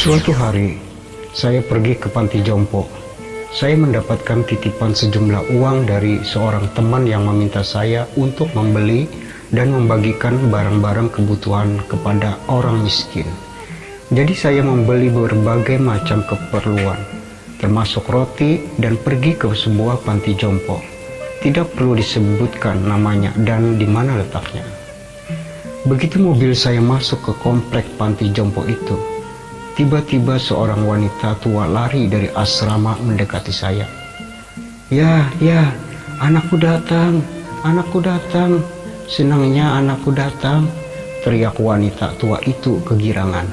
Suatu hari, saya pergi ke panti jompo. Saya mendapatkan titipan sejumlah uang dari seorang teman yang meminta saya untuk membeli dan membagikan barang-barang kebutuhan kepada orang miskin. Jadi saya membeli berbagai macam keperluan, termasuk roti, dan pergi ke sebuah panti jompo. Tidak perlu disebutkan namanya dan di mana letaknya. Begitu mobil saya masuk ke komplek panti jompo itu, tiba-tiba seorang wanita tua lari dari asrama mendekati saya. Ya, anakku datang, senangnya anakku datang, teriak wanita tua itu kegirangan.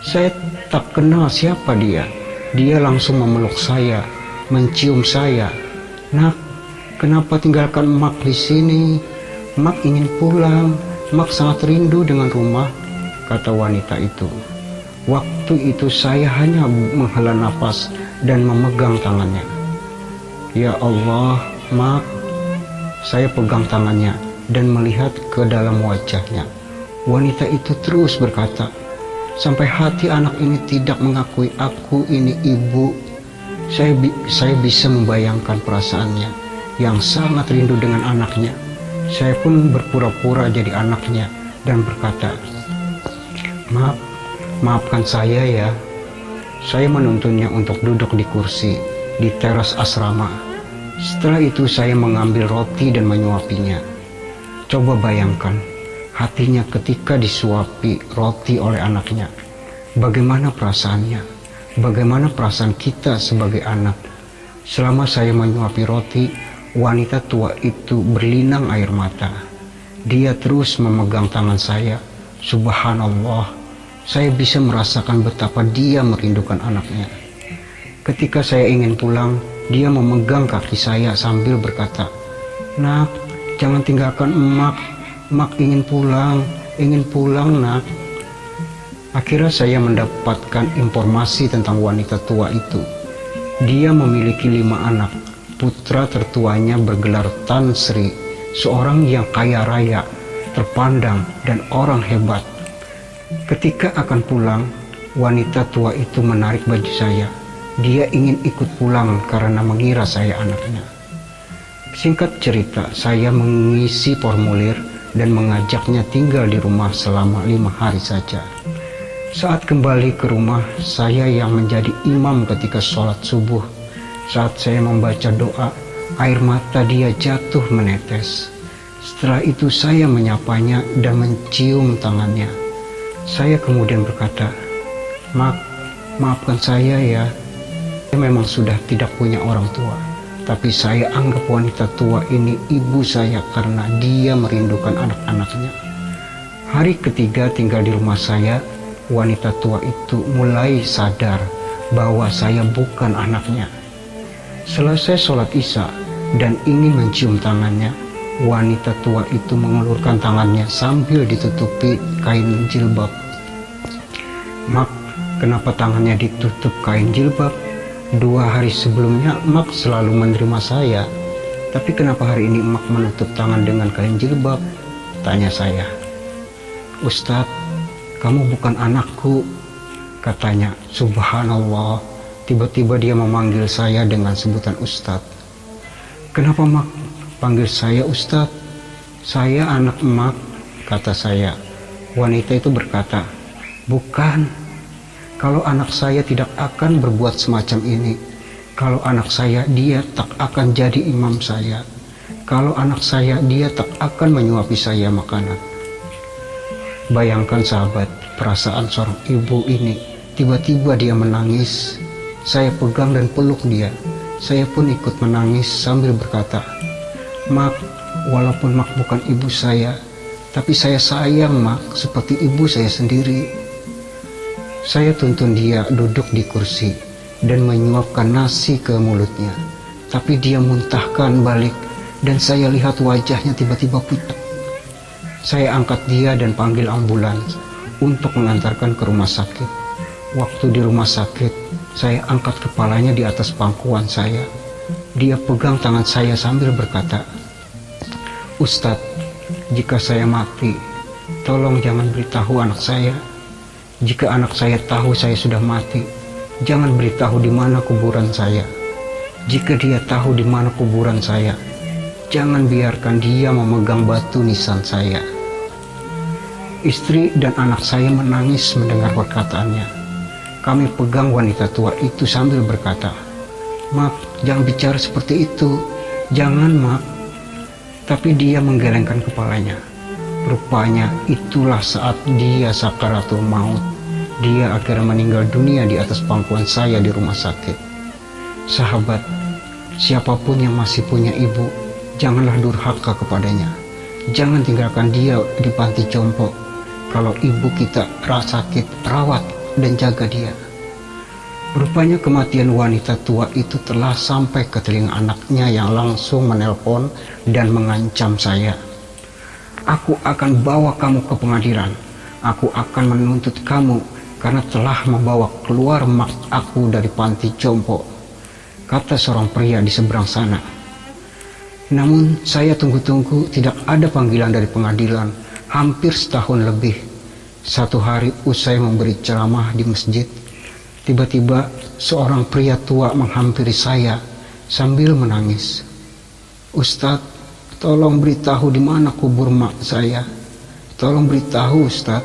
Saya tak kenal siapa dia. Dia langsung memeluk saya, mencium saya. Nak, kenapa tinggalkan emak di sini? Emak ingin pulang, emak sangat rindu dengan rumah, kata wanita itu. Waktu itu saya hanya menghela nafas dan memegang tangannya. Ya Allah, Mak. Saya pegang tangannya dan melihat ke dalam wajahnya. Wanita itu terus berkata, sampai hati anak ini tidak mengakui aku ini ibu. Saya bisa membayangkan perasaannya yang sangat rindu dengan anaknya. Saya pun berpura-pura jadi anaknya dan berkata, Maafkan saya ya. Saya menuntunnya untuk duduk di kursi di teras asrama. Setelah itu saya mengambil roti dan menyuapinya. Coba bayangkan hatinya ketika disuapi roti oleh anaknya. Bagaimana perasaannya? Bagaimana perasaan kita sebagai anak? Selama saya menyuapi roti, wanita tua itu berlinang air mata. Dia terus memegang tangan saya. Subhanallah. Saya bisa merasakan betapa dia merindukan anaknya. Ketika saya ingin pulang, dia memegang kaki saya sambil berkata, Nak, jangan tinggalkan emak. Emak ingin pulang nak. Akhirnya saya mendapatkan informasi tentang wanita tua itu. Dia memiliki 5 anak. Putra tertuanya bergelar Tan Sri, seorang yang kaya raya, terpandang, dan orang hebat. Ketika akan pulang, wanita tua itu menarik baju saya. Dia ingin ikut pulang karena mengira saya anaknya. Singkat cerita, saya mengisi formulir dan mengajaknya tinggal di rumah selama 5 hari saja. Saat kembali ke rumah, saya yang menjadi imam ketika sholat subuh. Saat saya membaca doa, air mata dia jatuh menetes. Setelah itu saya menyapanya dan mencium tangannya. Saya kemudian berkata, Mak, maafkan saya ya. Saya memang sudah tidak punya orang tua, tapi saya anggap wanita tua ini ibu saya karena dia merindukan anak-anaknya. Hari ketiga tinggal di rumah saya, wanita tua itu mulai sadar bahwa saya bukan anaknya. Selesai sholat isya dan ingin mencium tangannya, wanita tua itu mengulurkan tangannya sambil ditutupi kain jilbab. Mak, kenapa tangannya ditutup kain jilbab? 2 hari sebelumnya Mak selalu menerima saya, tapi kenapa hari ini Mak menutup tangan dengan kain jilbab? Tanya saya. Ustadz, kamu bukan anakku, katanya. Subhanallah, tiba-tiba dia memanggil saya dengan sebutan Ustadz. Kenapa Mak panggil saya Ustadz? Saya anak Emak, kata saya. Wanita itu berkata, bukan. Kalau anak saya tidak akan berbuat semacam ini. Kalau anak saya, dia tak akan jadi imam saya. Kalau anak saya, dia tak akan menyuapi saya makanan. Bayangkan sahabat, perasaan seorang ibu ini. Tiba-tiba dia menangis. Saya pegang dan peluk dia. Saya pun ikut menangis sambil berkata, Mak, walaupun Mak bukan ibu saya, tapi saya sayang Mak seperti ibu saya sendiri. Saya tuntun dia duduk di kursi dan menyuapkan nasi ke mulutnya. Tapi dia muntahkan balik dan saya lihat wajahnya tiba-tiba pucat. Saya angkat dia dan panggil ambulans untuk mengantarkan ke rumah sakit. Waktu di rumah sakit, saya angkat kepalanya di atas pangkuan saya. Dia pegang tangan saya sambil berkata, Ustadz, jika saya mati, tolong jangan beritahu anak saya. Jika anak saya tahu saya sudah mati, jangan beritahu di mana kuburan saya. Jika dia tahu di mana kuburan saya, jangan biarkan dia memegang batu nisan saya." Istri dan anak saya menangis mendengar perkataannya. Kami pegang wanita tua itu sambil berkata, "Mak, jangan bicara seperti itu. Jangan, Mak." Tapi dia menggelengkan kepalanya. Rupanya itulah saat dia sakaratul maut. Dia akhirnya meninggal dunia di atas pangkuan saya di rumah sakit. Sahabat, siapapun yang masih punya ibu, janganlah durhaka kepadanya. Jangan tinggalkan dia di panti jompo. Kalau ibu kita sakit, rawat dan jaga dia. Rupanya kematian wanita tua itu telah sampai ke telinga anaknya yang langsung menelpon dan mengancam saya. "Aku akan bawa kamu ke pengadilan. Aku akan menuntut kamu karena telah membawa keluar mak aku dari panti jompo," kata seorang pria di seberang sana. Namun saya tunggu-tunggu tidak ada panggilan dari pengadilan hampir setahun lebih. Satu hari usai memberi ceramah di masjid, tiba-tiba seorang pria tua menghampiri saya sambil menangis. "Ustadz, tolong beritahu di mana kubur mak saya. Tolong beritahu, Ustadz,"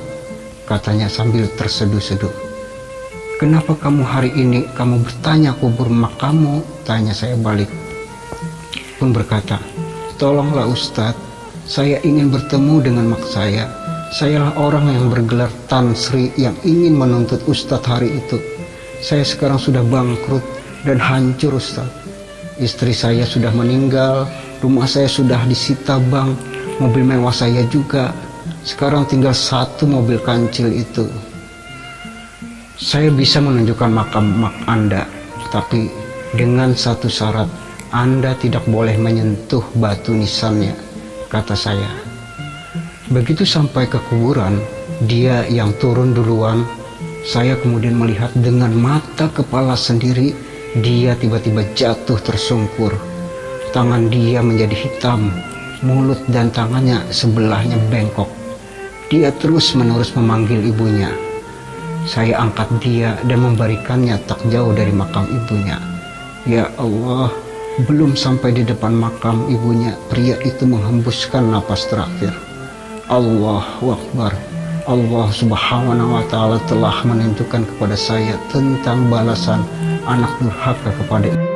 katanya sambil terseduh-seduh. "Kenapa kamu hari ini kamu bertanya kubur mak kamu?" tanya saya balik. Pun berkata, "Tolonglah Ustadz, saya ingin bertemu dengan mak saya. Sayalah orang yang bergelar Tan Sri yang ingin menuntut Ustadz hari itu. Saya sekarang sudah bangkrut dan hancur, Ustadz. Istri saya sudah meninggal, rumah saya sudah disita bank, mobil mewah saya juga. Sekarang tinggal satu mobil kancil itu. Saya bisa menunjukkan makam mak Anda, tapi dengan satu syarat, Anda tidak boleh menyentuh batu nisannya," kata saya. Begitu sampai ke kuburan, dia yang turun duluan. Saya kemudian melihat dengan mata kepala sendiri, dia tiba-tiba jatuh tersungkur. Tangan dia menjadi hitam, mulut dan tangannya sebelahnya bengkok. Dia terus-menerus memanggil ibunya. Saya angkat dia dan membarikannya tak jauh dari makam ibunya. Ya Allah, belum sampai di depan makam ibunya, pria itu menghembuskan napas terakhir. Allahu Akbar. Allah Subhanahu wa Ta'ala telah menunjukkan kepada saya tentang balasan anak durhaka kepada ibu.